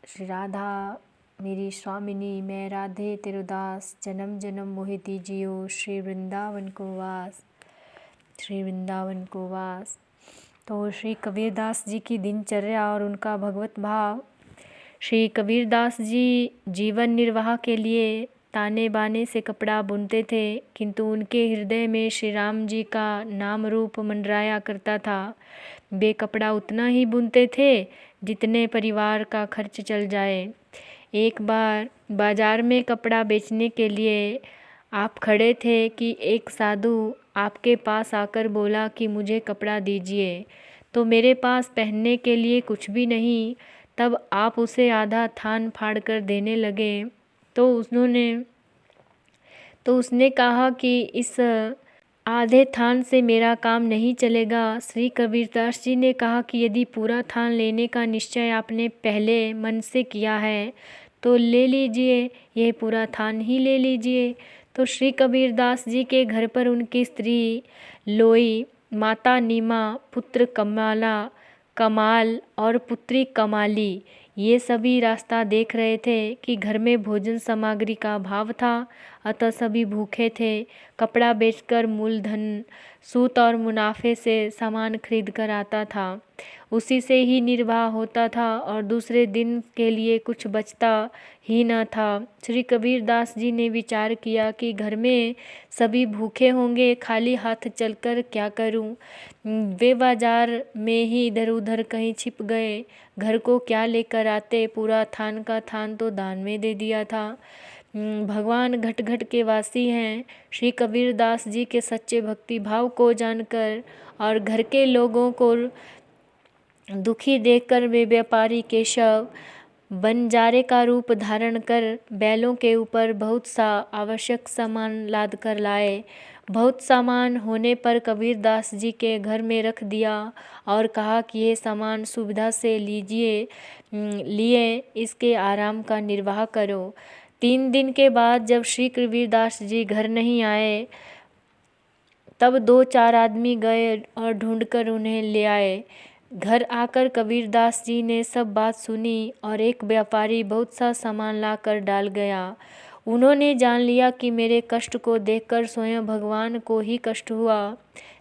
श्री राधा मेरी स्वामिनी, मैं राधे तेरो दास, जन्म जन्म मोहि दीजियो, श्री वृंदावन को वास, श्री वृंदावन को वास। तो श्री कबीरदास जी की दिनचर्या और उनका भगवत भाव। श्री कबीरदास जी जीवन निर्वाह के लिए ताने बाने से कपड़ा बुनते थे, किंतु उनके हृदय में श्री राम जी का नाम रूप मंडराया करता था। वे कपड़ा उतना ही बुनते थे जितने परिवार का खर्च चल जाए। एक बार बाजार में कपड़ा बेचने के लिए आप खड़े थे कि एक साधु आपके पास आकर बोला कि मुझे कपड़ा दीजिए, तो मेरे पास पहनने के लिए कुछ भी नहीं। तब आप उसे आधा थान फाड़ कर देने लगे। तो उसने कहा कि इस आधे थान से मेरा काम नहीं चलेगा। श्री कबीरदास जी ने कहा कि यदि पूरा थान लेने का निश्चय आपने पहले मन से किया है तो ले लीजिए, यह पूरा थान ही ले लीजिए। तो श्री कबीरदास जी के घर पर उनकी स्त्री लोई, माता नीमा, पुत्र कमाल और पुत्री कमाली, ये सभी रास्ता देख रहे थे कि घर में भोजन सामग्री का अभाव था, अतः सभी भूखे थे। कपड़ा बेचकर मूलधन, सूत और मुनाफे से सामान खरीद कर आता था, उसी से ही निर्वाह होता था और दूसरे दिन के लिए कुछ बचता ही न था। श्री कबीरदास जी ने विचार किया कि घर में सभी भूखे होंगे, खाली हाथ चलकर क्या करूं। वे बाजार में ही इधर उधर कहीं छिप गए। घर को क्या लेकर आते, पूरा थान का थान तो दान में दे दिया था। भगवान घट घट के वासी हैं। श्री कबीरदास जी के सच्चे भक्ति भाव को जानकर और घर के लोगों को दुखी देखकर वे व्यापारी केशव बंजारे का रूप धारण कर बैलों के ऊपर बहुत सा आवश्यक सामान लाद कर लाए। बहुत सामान होने पर कबीरदास जी के घर में रख दिया और कहा कि ये सामान सुविधा से लिए इसके आराम का निर्वाह करो। 3 दिन के बाद जब श्री कबीरदास जी घर नहीं आए, तब 2-4 आदमी गए और ढूंढकर उन्हें ले आए। घर आकर कबीरदास जी ने सब बात सुनी और एक व्यापारी बहुत सा सामान ला कर डाल गया। उन्होंने जान लिया कि मेरे कष्ट को देखकर स्वयं भगवान को ही कष्ट हुआ।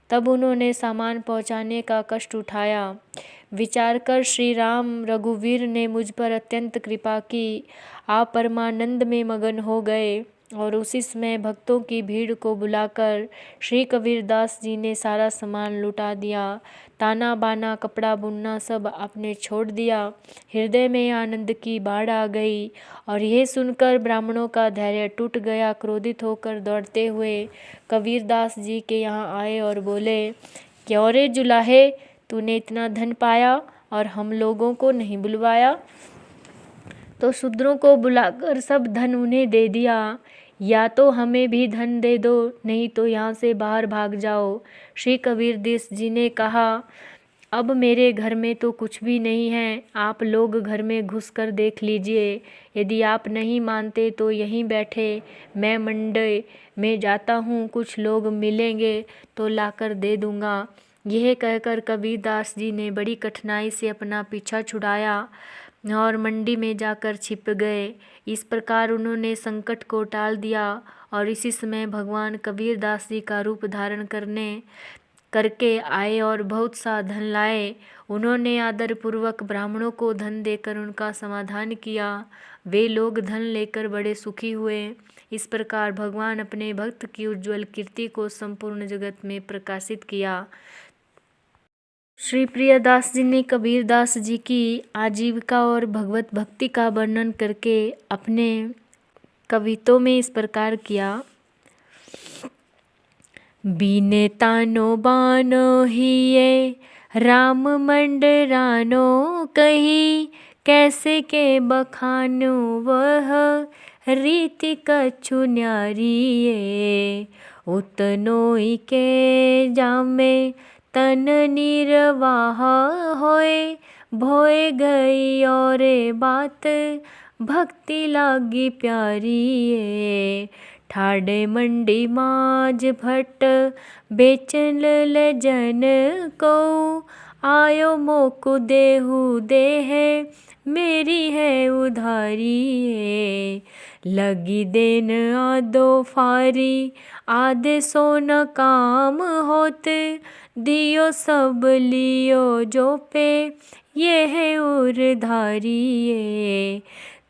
तब उन्होंने सामान पहुंचाने का कष्ट उठाया। विचार कर श्री राम रघुवीर ने मुझ पर अत्यंत कृपा की। आप परमानंद में मगन हो गए और उसी समय भक्तों की भीड़ को बुलाकर श्री कबीरदास जी ने सारा सामान लुटा दिया। ताना बाना, कपड़ा बुनना सब आपने छोड़ दिया। हृदय में आनंद की बाढ़ आ गई और यह सुनकर ब्राह्मणों का धैर्य टूट गया। क्रोधित होकर दौड़ते हुए कबीरदास जी के यहाँ आए और बोले, क्यों रे जुलाहे, तूने इतना धन पाया और हम लोगों को नहीं बुलवाया? तो शूद्रों को बुलाकर सब धन उन्हें दे दिया। या तो हमें भी धन दे दो, नहीं तो यहाँ से बाहर भाग जाओ। श्री कबीरदास जी ने कहा, अब मेरे घर में तो कुछ भी नहीं है, आप लोग घर में घुसकर देख लीजिए। यदि आप नहीं मानते तो यहीं बैठे, मैं मंडी में जाता हूँ, कुछ लोग मिलेंगे तो लाकर दे दूँगा। यह कहकर कबीरदास जी ने बड़ी कठिनाई से अपना पीछा छुड़ाया और मंडी में जाकर छिप गए। इस प्रकार उन्होंने संकट को टाल दिया और इसी समय भगवान कबीरदास जी का रूप धारण करके आए और बहुत सा धन लाए। उन्होंने आदरपूर्वक ब्राह्मणों को धन देकर उनका समाधान किया। वे लोग धन लेकर बड़े सुखी हुए। इस प्रकार भगवान अपने भक्त की उज्जवल कीर्ति को संपूर्ण जगत में प्रकाशित किया। श्री प्रियदास जी ने कबीरदास जी की आजीविका और भगवत भक्ति का वर्णन करके अपने कवित्तों में इस प्रकार किया। बीने तानो बानो हिये राम मंडरानो कही, कैसे के बखानो वह रीति कछु न्यारी। उतनोई के जामे तन निर्वाह होए, भोए गई और बात भक्ति लागी प्यारी। ठाडे मंडी माज भट्ट बेचन ले जन को, आयो मोकु देहु देह मेरी है उधारिये। लगी देन आदो फारी आधे सो न काम होत। दियो सब लियो जो पे ये है उधारिये।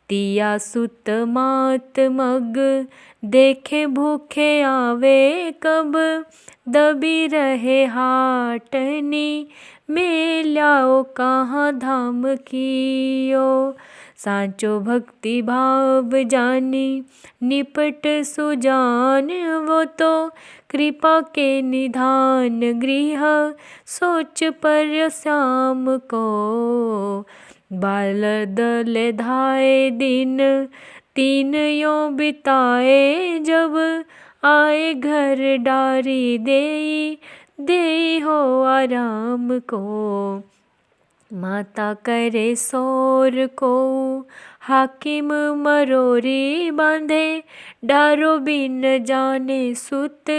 तिया सुत मात मग देखे भूखे आवे कब। दबी रहे हाटनी मेल्याओ कहाँ धाम कियो। सांचो भक्ति भाव जानी निपट सुजान वो तो। कृपा के निधान गृह सोच पर श्याम को। बालद धाये दिन 3 यो बिताए जब। आए घर डारी देई हो आराम को। माता करे सोर को हाकिम मरोरी बांधे। डारो बिन जाने सुत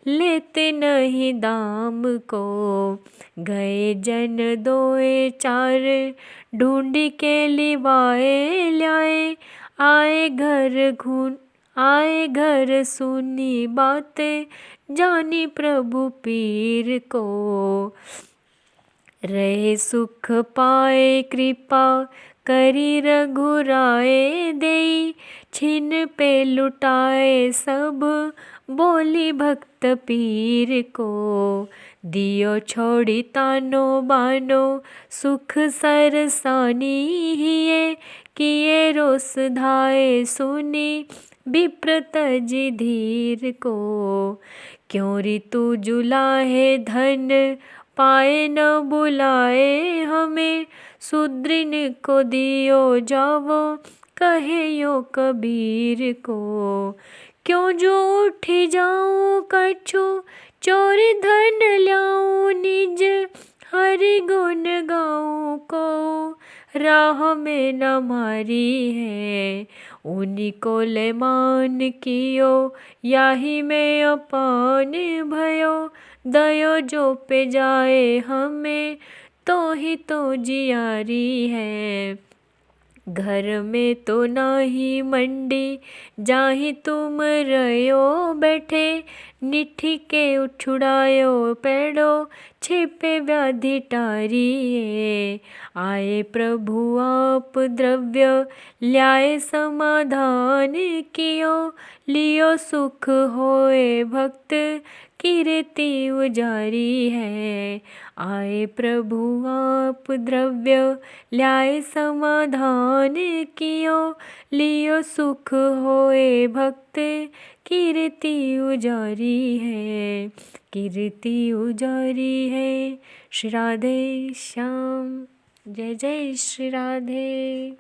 लेते नहीं दाम को। गए जन 2 4 ढूंढी के लिवाए ल्याए। आए घर सुनी बात जानी प्रभु पीर को। रहे सुख पाए कृपा करी रघुराए देई। छिन पे लुटाए सब बोली भक्त पीर को। दियो छोड़ी तानो बानो सुख सरसानी हिये। किए रोस धाये सुनी विप्र तजी धीर को। क्यों ऋतु जुलाहे धन पाए न बुलाए हमें। सुदृन को दियो जावो कहे यो कबीर को। क्यों जो उठी जाऊं कछु चोर धन ल्याऊं निज। हरि गुण गाऊं को राह में न मारी है। उन्हीं को ले मान कियो याही में अपान भयो। दयो जो पे जाए हमें तो ही तो जियारी है। घर में तो नाही मंडी जाहि तुम रयो बैठे। निठी के उछुड़ायो पेड़ो छिपे व्याधि टारिये। आए प्रभु आप द्रव्य ल्याए समाधान कियो। लियो सुख होए भक्त कीर्ति उजारी है। आए प्रभु आप द्रव्य ल्याए समाधान कियो। लियो सुख होए भक्त कीर्ति उजारी है। कीर्ति उजारी है। श्री राधे श्याम। जय जय श्री राधे।